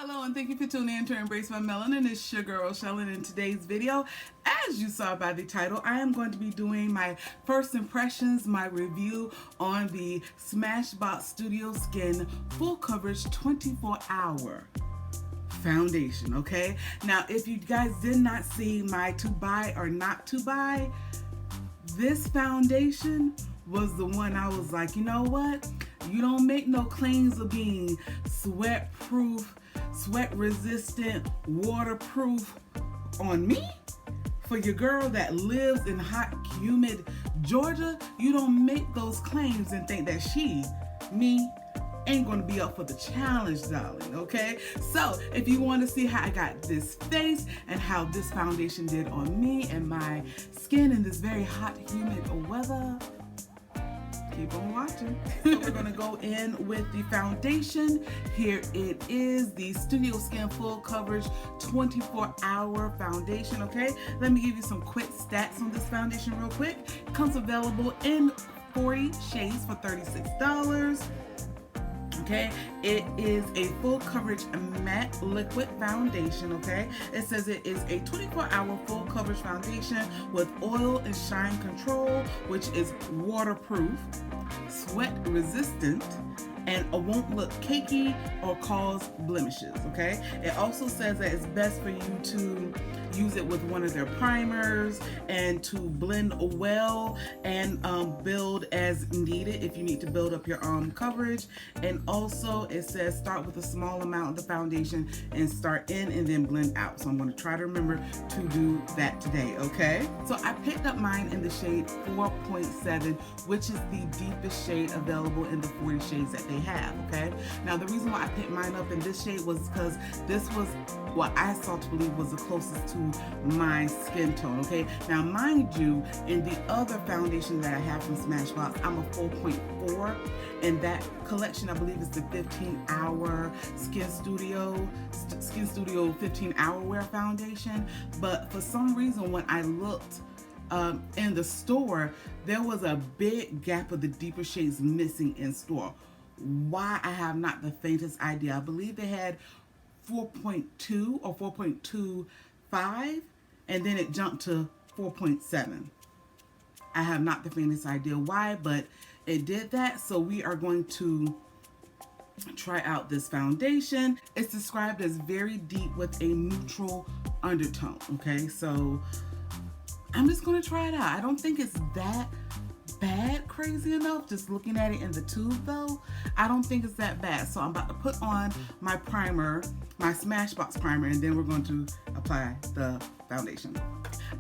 Hello and thank you for tuning in to Embrace My Melanin. It's your girl Shellin. In today's video, as you saw by the title, I am going to be doing my first impressions, my review on the Smashbox Studio Skin Full Coverage 24-Hour Foundation, okay? Now, if you guys did not see my to buy or not to buy, this foundation was the one I was like, you know what? You don't make no claims of being sweat-proof, sweat-resistant, waterproof on me? For your girl that lives in hot, humid Georgia, you don't make those claims and think that me, ain't gonna be up for the challenge, darling, okay? So, if you want to see how I got this face and how this foundation did on me and my skin in this very hot, humid weather, keep on watching. So we're gonna go in with the foundation. Here it is, the Studio Skin Full Coverage 24-Hour Foundation, okay? Let me give you some quick stats on this foundation real quick. It comes available in 40 shades for $36. Okay, it is a full coverage matte liquid foundation, okay? It says it is a 24-hour full coverage foundation with oil and shine control, which is waterproof, sweat resistant, and it won't look cakey or cause blemishes, okay? It also says that it's best for you to use it with one of their primers and to blend well and build as needed if you need to build up your coverage. And also it says start with a small amount of the foundation and start in and then blend out. So I'm going to try to remember to do that today, okay? So I picked up mine in the shade 4.7, which is the deepest shade available in the 40 shades that they have, okay? Now the reason why I picked mine up in this shade was because this was what I saw to believe was the closest to my skin tone, okay? Now, mind you, in the other foundation that I have from Smashbox, I'm a 4.4, and that collection, I believe, is the 15-hour Skin Studio 15-hour wear foundation. But for some reason, when I looked in the store, there was a big gap of the deeper shades missing in store. Why, I have not the faintest idea. I believe they had 4.2 or 4.25, and then it jumped to 4.7. I have not the faintest idea why, but it did that. So we are going to try out this foundation. It's described as very deep with a neutral undertone, okay? So I'm just gonna try it out. I don't think it's that bad, crazy enough. Just looking at it in the tube though, I don't think it's that bad. So I'm about to put on my primer, my Smashbox primer, and then we're going to apply the foundation.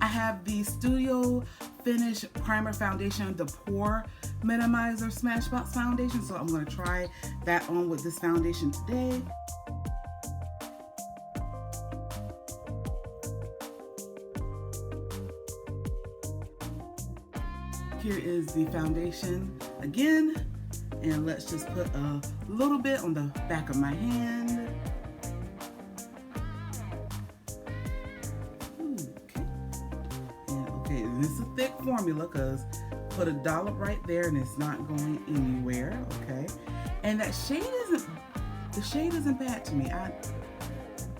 I have the Studio Finish Primer Foundation, the Pore Minimizer Smashbox foundation, so I'm going to try that on with this foundation today. Here is the foundation again, and let's just put a little bit on the back of my hand. Okay, and okay, this is a thick formula because put a dollop right there and it's not going anywhere, okay? And that shade isn't bad to me.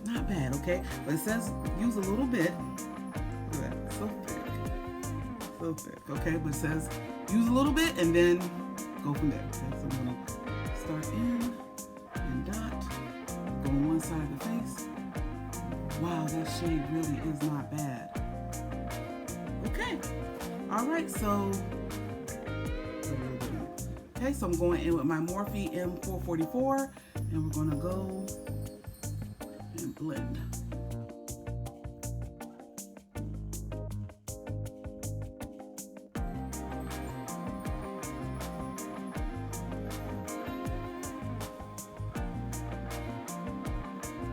Not bad, okay? But it says use a little bit. Look at that, so thick. So thick, okay, but it says use a little bit and then go from there. Okay, so I'm gonna start in and dot, go on one side of the face. Wow, that shade really is not bad. Okay, all right, so okay, so I'm going in with my Morphe M444, and we're gonna go and blend.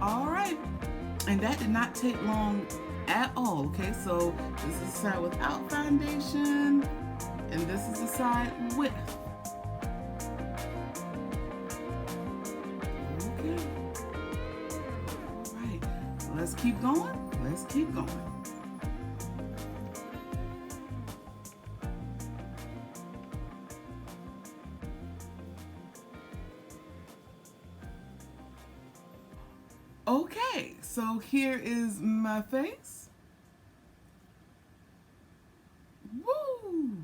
All right, and that did not take long at all, okay? So this is the side without foundation, and this is the side with. Okay, all right, let's keep going, let's keep going. Okay, so here is my face. Woo!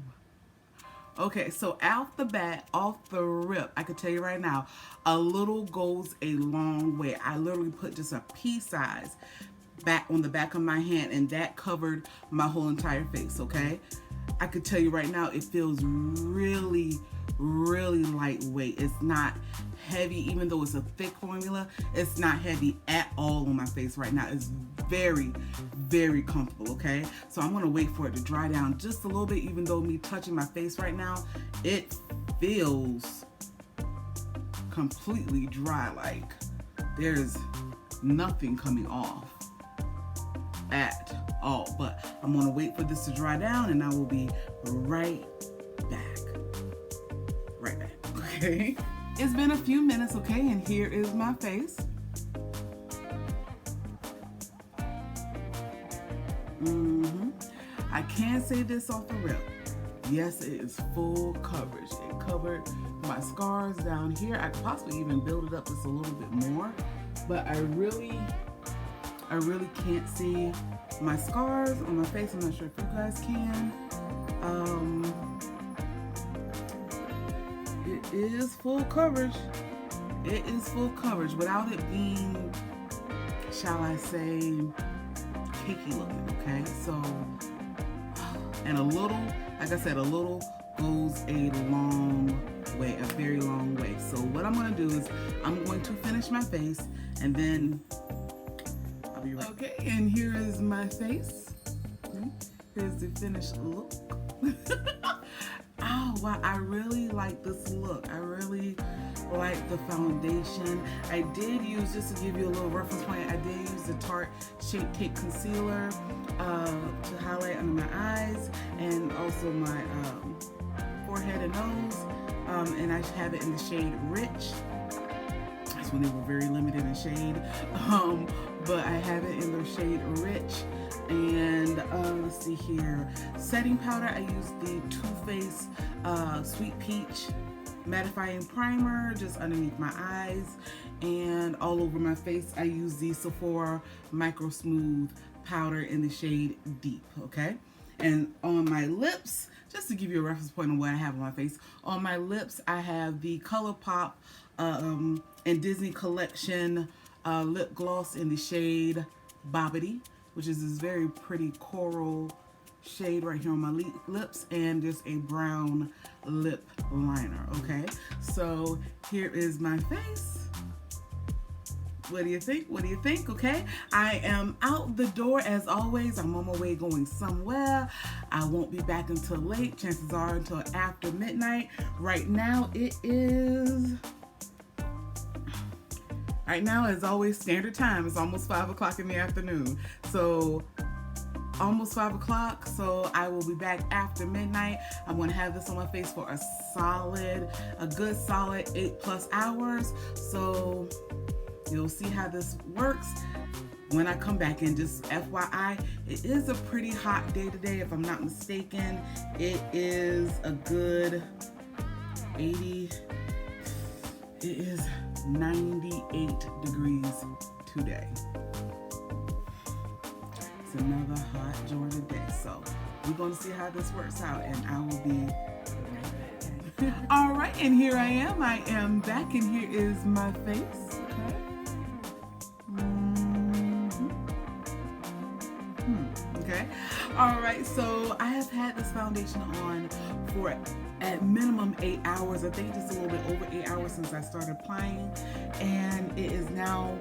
Okay, so off the bat, off the rip, I could tell you right now, a little goes a long way. I literally put just a pea size back on the back of my hand, and that covered my whole entire face, okay? I could tell you right now, it feels really, really lightweight. It's not heavy, even though it's a thick formula. It's not heavy at all on my face right now. It's very, very comfortable, okay? So I'm gonna wait for it to dry down just a little bit, even though me touching my face right now, it feels completely dry. Like there's nothing coming off at all. But I'm gonna wait for this to dry down, and I will be right back. Right back, okay? It's been a few minutes, okay, and here is my face. I can say this off the rip. Yes, it is full coverage. It covered my scars down here. I could possibly even build it up just a little bit more, but I really can't see my scars on my face. I'm not sure if you guys can. It is full coverage. It is full coverage without it being, shall I say, cakey looking, okay? So, and a little, like I said, a little goes a long way, a very long way. So what I'm gonna do is I'm going to finish my face, and then I'll be right. Okay, and here is my face. Here's the finished look. Oh wow, I really like this look. I really like the foundation. I did use, just to give you a little reference point, I did use the Tarte Shape Tape Concealer to highlight under my eyes and also my forehead and nose. And I have it in the shade Rich. That's when they were very limited in shade. But I have it in the shade Rich. And let's see here, setting powder, I use the Too Faced Sweet Peach mattifying primer just underneath my eyes, and all over my face I use the Sephora Micro Smooth powder in the shade Deep, okay? And on my lips, just to give you a reference point on what I have on my face, on my lips I have the ColourPop and Disney Collection lip gloss in the shade Bobbity, which is this very pretty coral shade right here on my lips, and just a brown lip liner, okay? So here is my face. What do you think? What do you think? Okay, I am out the door as always. I'm on my way going somewhere. I won't be back until late. Chances are until after midnight. Right now it is... Right now, as always, standard time. It's almost 5 o'clock in the afternoon. So, almost 5 o'clock. So, I will be back after midnight. I'm going to have this on my face for a good solid 8+ hours. So, you'll see how this works when I come back in. Just FYI, it is a pretty hot day today, if I'm not mistaken. It is a good 80. It is 98 degrees today. It's another hot Georgia day. So we're going to see how this works out, and I will be right back. All right, and here I am back, and here is my face. Okay. Okay. All right, so I have had this foundation on for at minimum 8 hours. I think just a little bit over 8 hours since I started applying, and it is now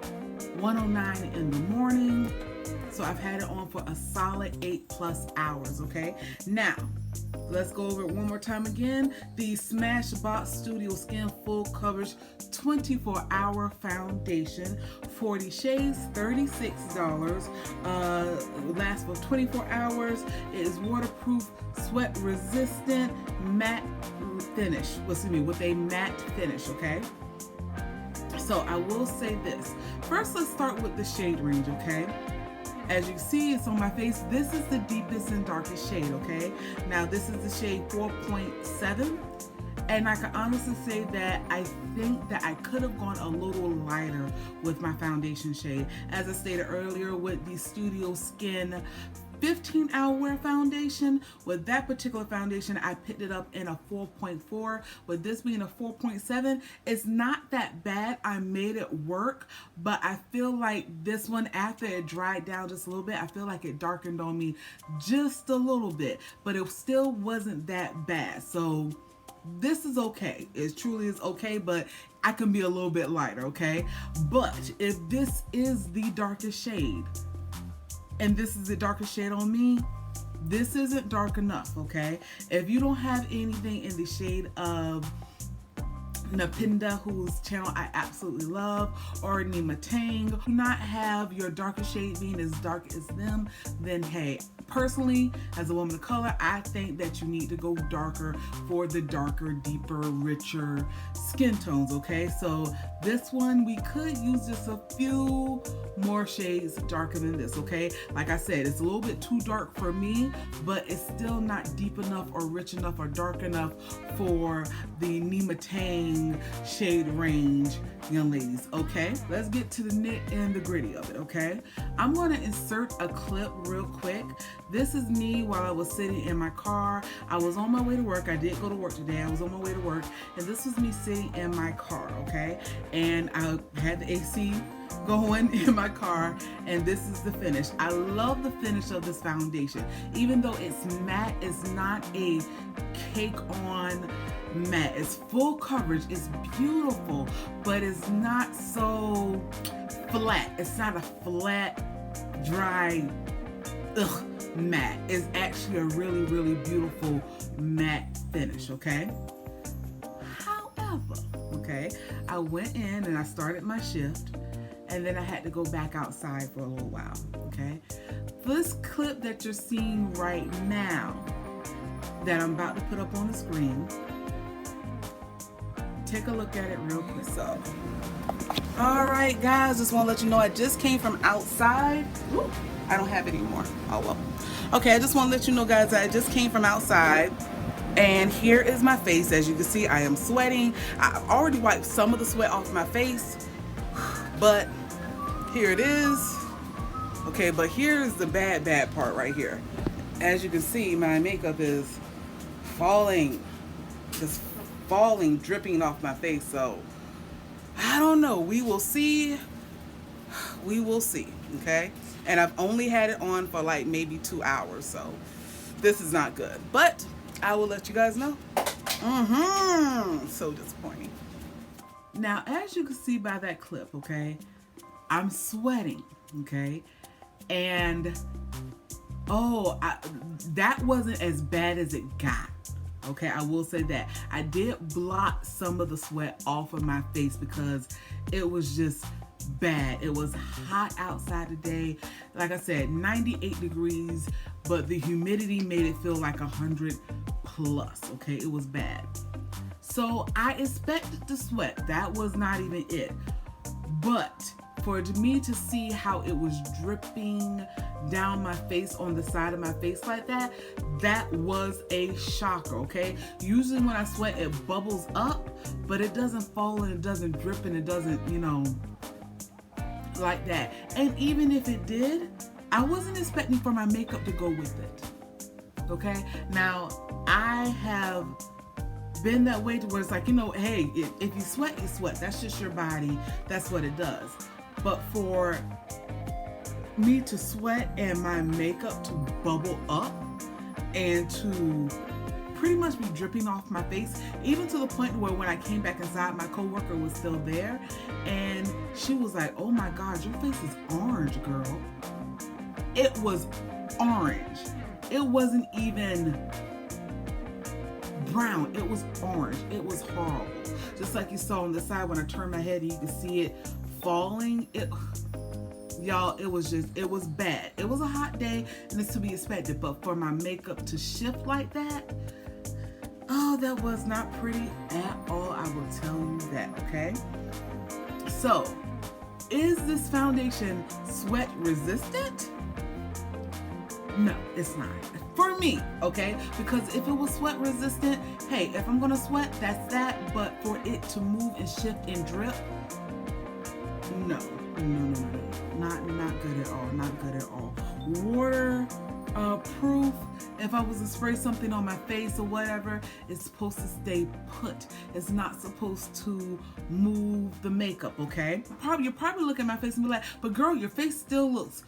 1:09 in the morning. So I've had it on for a solid 8+ hours, okay? Now, let's go over it one more time again. The Smashbox Studio Skin Full Coverage 24-hour foundation, 40 shades, $36. Lasts for 24 hours. It is waterproof, sweat resistant, matte finish. With a matte finish, okay? So I will say this. First, let's start with the shade range, okay? As you see, it's on my face. This is the deepest and darkest shade, okay? Now, this is the shade 4.7, And I can honestly say that I think that I could have gone a little lighter with my foundation shade. As I stated earlier, with the Studio Skin 15-hour wear foundation, with that particular foundation I picked it up in a 4.4. With this being a 4.7, it's not that bad. I made it work, but I feel like this one, after it dried down just a little bit, I feel like it darkened on me just a little bit, but it still wasn't that bad. So this is okay. It truly is okay, but I can be a little bit lighter, okay? But if this is the darkest shade, and this is the darkest shade on me, this isn't dark enough, okay? If you don't have anything in the shade of Napinda, whose channel I absolutely love, or Nima Tang, do not have your darkest shade being as dark as them, then hey, personally, as a woman of color, I think that you need to go darker for the darker, deeper, richer skin tones, okay? So this one, we could use just a few more shades darker than this, okay? Like I said, it's a little bit too dark for me, but it's still not deep enough or rich enough or dark enough for the Nima Tang shade range, young ladies, okay? Let's get to the nit and the gritty of it, okay? I'm gonna insert a clip real quick. This is me while I was sitting in my car. I was on my way to work. I did go to work today. I was on my way to work, and this was me sitting in my car, okay? And I had the AC going in my car, and this is the finish. I love the finish of this foundation. Even though it's matte, it's not a cake on matte. It's full coverage. It's beautiful, but it's not so flat. It's not a flat, dry, matte. It's actually a really, really beautiful matte finish, okay? However, okay, I went in and I started my shift, and then I had to go back outside for a little while, okay? This clip that you're seeing right now, that I'm about to put up on the screen, take a look at it real quick. So, all right, guys, just want to let you know I just came from outside. Ooh, I don't have it anymore. Oh, well. Okay, I just want to let you know, guys, that I just came from outside, and here is my face. As you can see, I am sweating. I've already wiped some of the sweat off my face, but here it is. Okay, but here's the bad part right here. As you can see, my makeup is falling, just falling, dripping off my face. So I don't know, we will see, okay? And I've only had it on for like maybe 2 hours, so this is not good, but I will let you guys know. So disappointing. Now, as you can see by that clip, okay, I'm sweating, okay, and that wasn't as bad as it got. Okay, I will say that. I did blot some of the sweat off of my face because it was just bad. It was hot outside today. Like I said, 98 degrees, but the humidity made it feel like 100 plus, okay? It was bad. So I expected to sweat. That was not even it. But for me to see how it was dripping down my face, on the side of my face like that, that was a shocker, okay? Usually when I sweat, it bubbles up, but it doesn't fall and it doesn't drip and it doesn't, you know, like that. And even if it did, I wasn't expecting for my makeup to go with it, okay? Now, I have been that way to where it's like, you know, hey, if you sweat, you sweat. That's just your body. That's what it does. But for me to sweat and my makeup to bubble up and to pretty much be dripping off my face, even to the point where when I came back inside, my coworker was still there, and she was like, oh my God, your face is orange, girl. It was orange. It wasn't even brown. It was orange. It was horrible. Just like you saw on the side when I turned my head and you could see it falling. Y'all, it was bad. It was a hot day and it's to be expected, but for my makeup to shift like that, oh, that was not pretty at all. I will tell you that, okay? So, is this foundation sweat resistant? No, it's not. For for me, okay? Because if it was sweat resistant, hey, if I'm gonna sweat, that's that. But for it to move and shift and drip, no. Not good at all. Not good at all. Water proof. If I was to spray something on my face or whatever, it's supposed to stay put. It's not supposed to move the makeup, okay? You're probably looking at my face and be like, but girl, your face still looks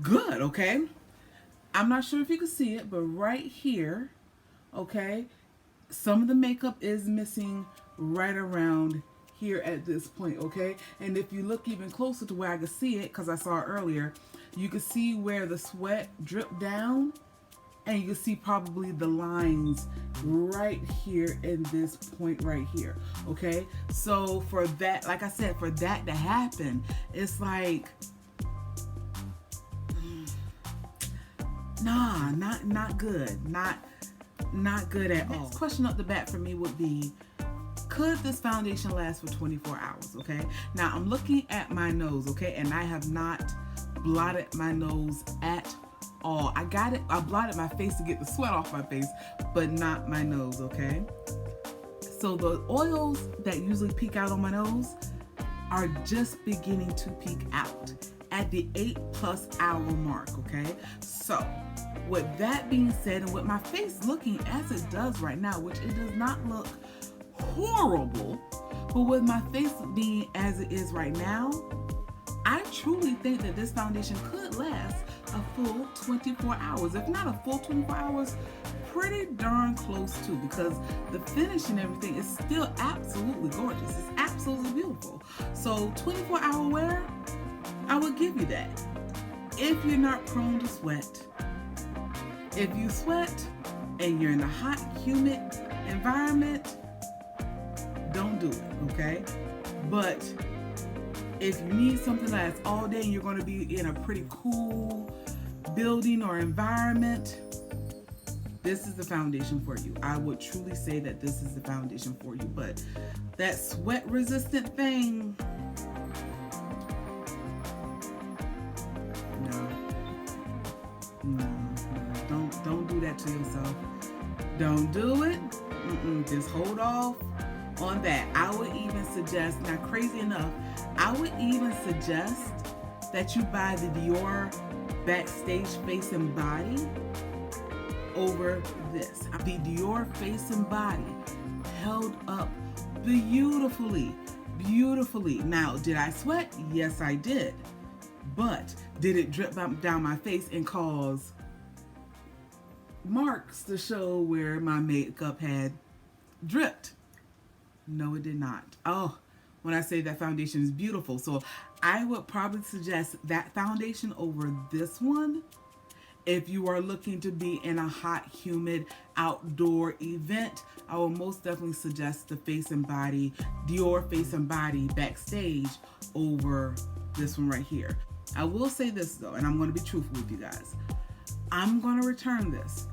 good, okay? I'm not sure if you can see it, but right here, okay, some of the makeup is missing right around here at this point, okay? And if you look even closer to where I could see it, because I saw it earlier, you can see where the sweat dripped down, and you can see probably the lines right here in this point right here, okay? So for that, like I said, for that to happen, it's like, nah, not good. Not good at all. Next question up the bat for me would be, could this foundation last for 24 hours, okay? Now, I'm looking at my nose, okay? And I have not blotted my nose at all. I blotted my face to get the sweat off my face, but not my nose, okay? So the oils that usually peek out on my nose are just beginning to peek out at the 8+ hour mark, okay? So with that being said, and with my face looking as it does right now, which it does not look horrible, but with my face being as it is right now, I truly think that this foundation could last a full 24 hours. If not a full 24 hours, pretty darn close to, because the finish and everything is still absolutely gorgeous. It's absolutely beautiful. So 24-hour wear, I would give you that. If you're not prone to sweat, if you sweat and you're in a hot, humid environment, don't do it, okay? But if you need something that's all day and you're going to be in a pretty cool building or environment, this is the foundation for you. I would truly say that this is the foundation for you. But that sweat resistant thing, no, don't do that to yourself. Don't do it. Just hold off on that. I would even suggest, now crazy enough, I would even suggest that you buy the Dior Backstage Face and Body over this. The Dior Face and Body held up beautifully. Now, did I sweat? Yes, I did. But did it drip down my face and cause marks to show where my makeup had dripped? No, it did not. Oh, when I say that foundation is beautiful. So I would probably suggest that foundation over this one if you are looking to be in a hot, humid, outdoor event. I will most definitely suggest the Face and Body, Dior Face and Body Backstage over this one right here. I will say this though, and I'm going to be truthful with you guys. I'm going to return this.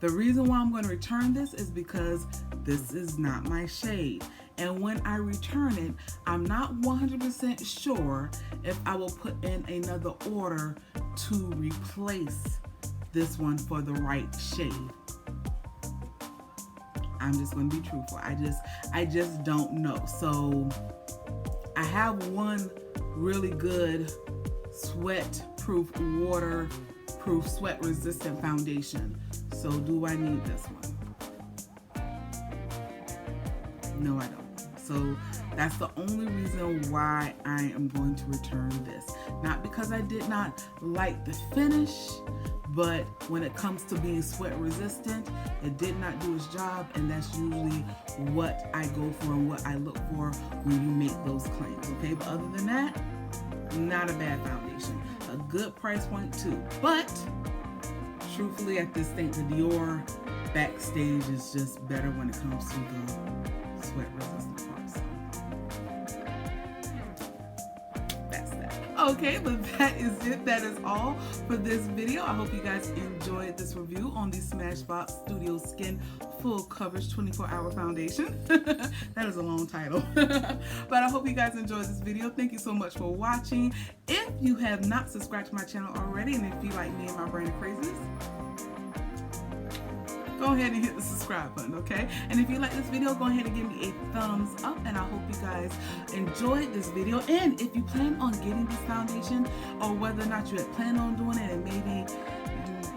The reason why I'm going to return this is because this is not my shade. And when I return it, I'm not 100% sure if I will put in another order to replace this one for the right shade. I'm just going to be truthful. I just don't know. So I have one really good sweat-proof, water-proof, sweat-resistant foundation. So do I need this one? No, I don't. So that's the only reason why I am going to return this. Not because I did not like the finish, but when it comes to being sweat resistant, it did not do its job, and that's usually what I go for and what I look for when you make those claims, okay? But other than that, not a bad foundation. A good price point too. But truthfully, at this thing, the Dior Backstage is just better when it comes to the sweat resistant part. So that's that. Okay, but that is it. That is all for this video. I hope you guys enjoyed this review on the Smashbox Studio Skin Full Coverage 24-Hour Foundation. That is a long title. But I hope you guys enjoyed this video. Thank you so much for watching. If you have not subscribed to my channel already, and if you like me and my brand of craziness, go ahead and hit the subscribe button, okay? And if you like this video, go ahead and give me a thumbs up, and I hope you guys enjoyed this video. And if you plan on getting this foundation, or whether or not you had planned on doing it and maybe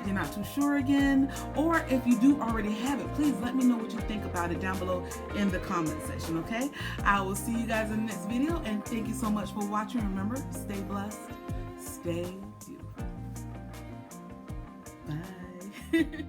you're not too sure again, or if you do already have it, please let me know what you think about it down below in the comment section, okay? I will see you guys in the next video, and thank you so much for watching. Remember, stay blessed, stay beautiful. Bye.